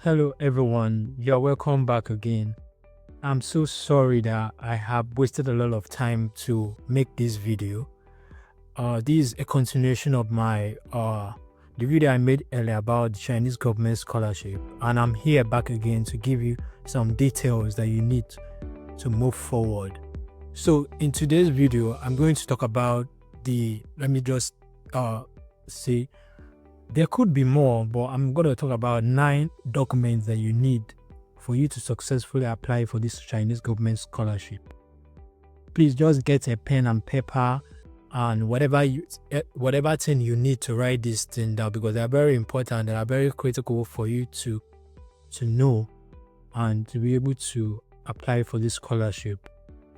Hello everyone, you're welcome back again. I'm so sorry that I have wasted a lot of time to make this video. This is a continuation of my the video I made earlier about the Chinese government scholarship, and I'm here back again to give you some details that you need to move forward. So in today's video, I'm going to talk about let me just say there could be more, but I'm going to talk about 9 documents that you need for you to successfully apply for this Chinese government scholarship. Please just get a pen and paper and whatever thing you need to write this thing down, because they are very important. They are very critical for you to know and to be able to apply for this scholarship.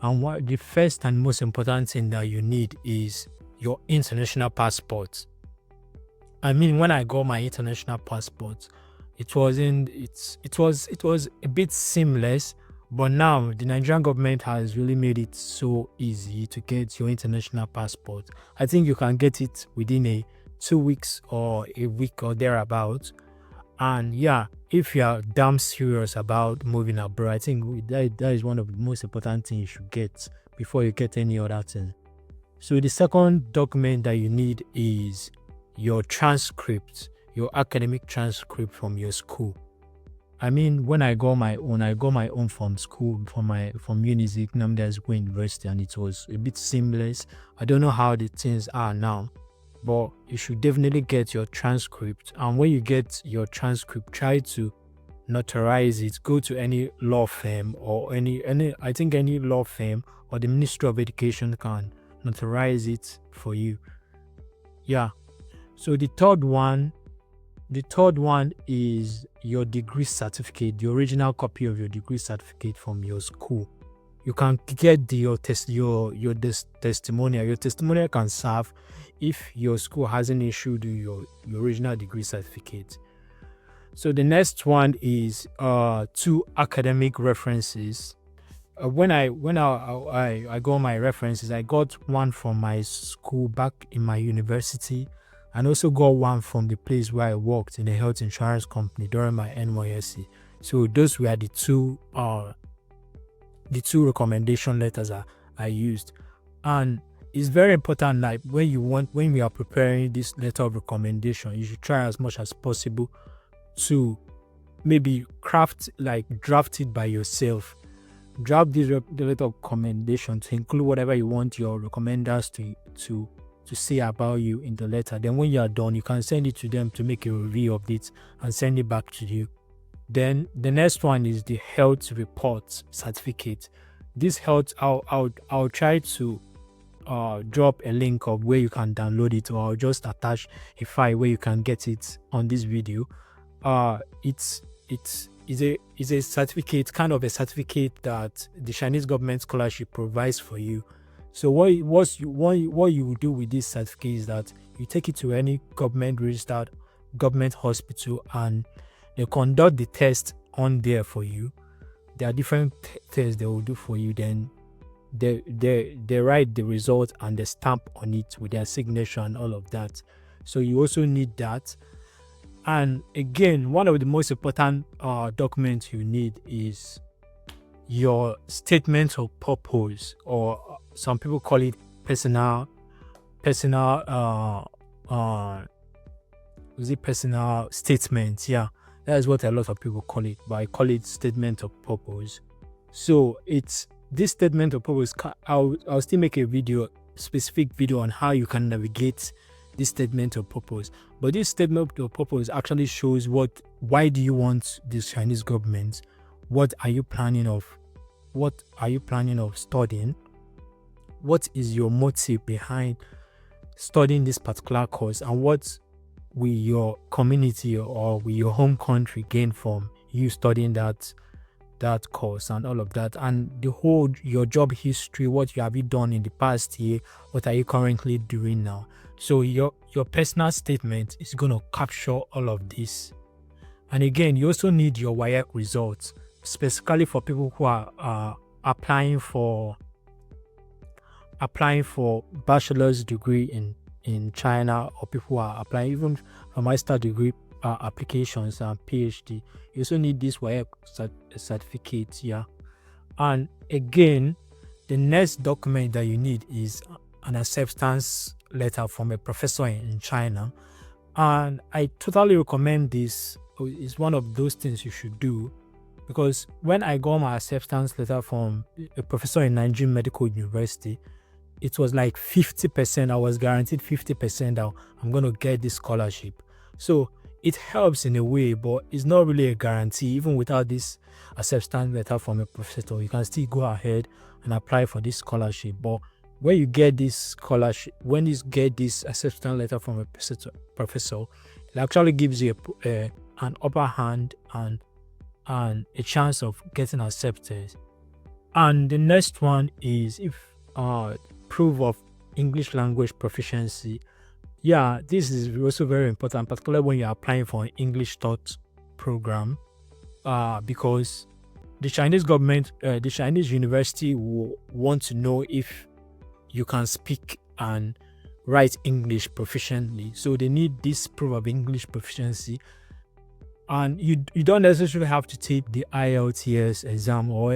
And what the first and most important thing that you need is your international passport. I mean, when I got my international passport, it was a bit seamless, but now the Nigerian government has really made it so easy to get your international passport. I think you can get it within 2 weeks or a week or thereabouts. And yeah, if you are damn serious about moving abroad, I think that is one of the most important things you should get before you get any other thing. So the second document that you need is your transcript, your academic transcript from your school. I mean, when I got my own from school, from Unizik, Nnamdi University, and it was a bit seamless. I don't know how the things are now, but you should definitely get your transcript. And when you get your transcript, try to notarize it. Go to any law firm or any law firm or the Ministry of Education can notarize it for you. Yeah. So the third one is your degree certificate, the original copy of your degree certificate from your school. You can get your testimonial. Your testimonial can serve if your school hasn't issued your original degree certificate. So the next one is 2 academic references. When I got my references, I got one from my school back in my university, and also got one from the place where I worked in a health insurance company during my NYSC. So those were the two recommendation letters I used. And it's very important, like when we are preparing this letter of recommendation, you should try as much as possible to maybe draft it by yourself. Draft the letter of recommendation to include whatever you want your recommenders to say about you in the letter. Then when you are done, you can send it to them to make a review of it and send it back to you. Then the next one is the health report certificate. This health, I'll try to drop a link of where you can download it, or I'll just attach a file where you can get it on this video. It's a certificate, kind of a certificate that the Chinese government scholarship provides for you. So what you will do with this certificate is that you take it to any government-registered government hospital, and they conduct the test on there for you. There are different tests they will do for you. Then they write the result and they stamp on it with their signature and all of that. So you also need that. And again, one of the most important documents you need is your statement of purpose, or some people call it personal statement. Yeah, that is what a lot of people call it, but I call it statement of purpose. So it's this statement of purpose. I'll still make a specific video on how you can navigate this statement of purpose. But this statement of purpose actually shows why do you want this Chinese government? What are you planning of studying? What is your motive behind studying this particular course, and what will your community or will your home country gain from you studying that course and all of that? And your job history, what have you done in the past year, what are you currently doing now? So your personal statement is going to capture all of this. And again, you also need your WAEC results, specifically for people who are applying for bachelor's degree in China, or people who are applying even for master's degree applications and PhD. You also need this WAEC certificate. Yeah. And again, the next document that you need is an acceptance letter from a professor in China. And I totally recommend this. It's one of those things you should do, because when I got my acceptance letter from a professor in Nigerian Medical University, it was like 50%. I was guaranteed 50% that I'm going to get this scholarship. So it helps in a way, but it's not really a guarantee. Even without this acceptance letter from a professor, you can still go ahead and apply for this scholarship. But when you get this scholarship, when you get this acceptance letter from a professor, it actually gives you an upper hand and a chance of getting accepted. And the next one is if proof of English language proficiency. Yeah, this is also very important, particularly when you're applying for an English taught program, because the Chinese government, the Chinese university will want to know if you can speak and write English proficiently. So they need this proof of English proficiency. And you don't necessarily have to take the IELTS exam or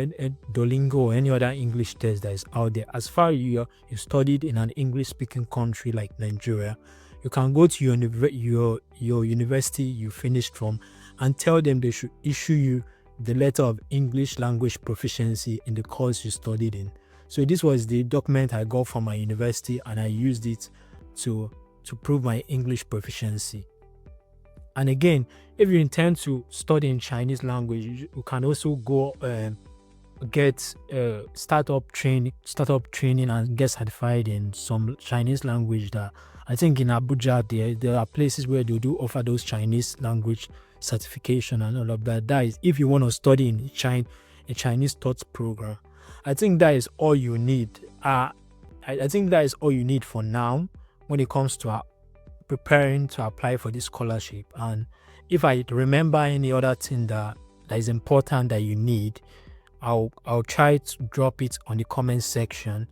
Duolingo or any other English test that is out there. As far as you studied in an English-speaking country like Nigeria, you can go to your university you finished from and tell them they should issue you the letter of English language proficiency in the course you studied in. So this was the document I got from my university, and I used it to prove my English proficiency. And again, if you intend to study in Chinese language, you can also go get startup training and get certified in some Chinese language. That I think in Abuja there are places where they do offer those Chinese language certification and all of that. That is if you want to study in a Chinese taught program. I think that is all you need. I think that is all you need for now when it comes to preparing to apply for this scholarship. And if I remember any other thing that is important that you need, I'll try to drop it on the comment section.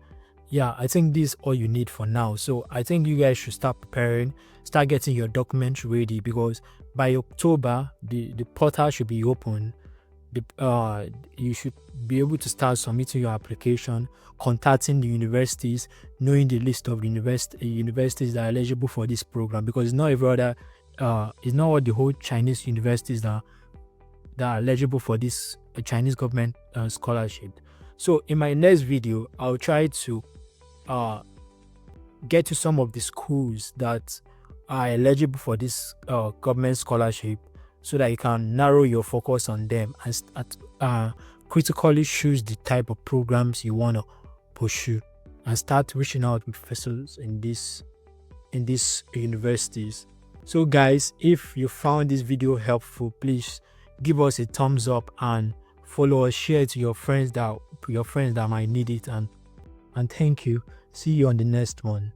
Yeah, I think this is all you need for now. So I think you guys should start preparing, start getting your documents ready, because by October the portal should be open. You should be able to start submitting your application, contacting the universities, knowing the list of universities that are eligible for this program, because it's not every other it's not all the whole Chinese universities that are eligible for this Chinese government scholarship. So in my next video, I'll try to get to some of the schools that are eligible for this government scholarship, so that you can narrow your focus on them and critically choose the type of programs you want to pursue, and start reaching out with professors in these universities. So guys, if you found this video helpful, please give us a thumbs up and follow us, share it to your friends that might need it, and thank you. See you on the next one.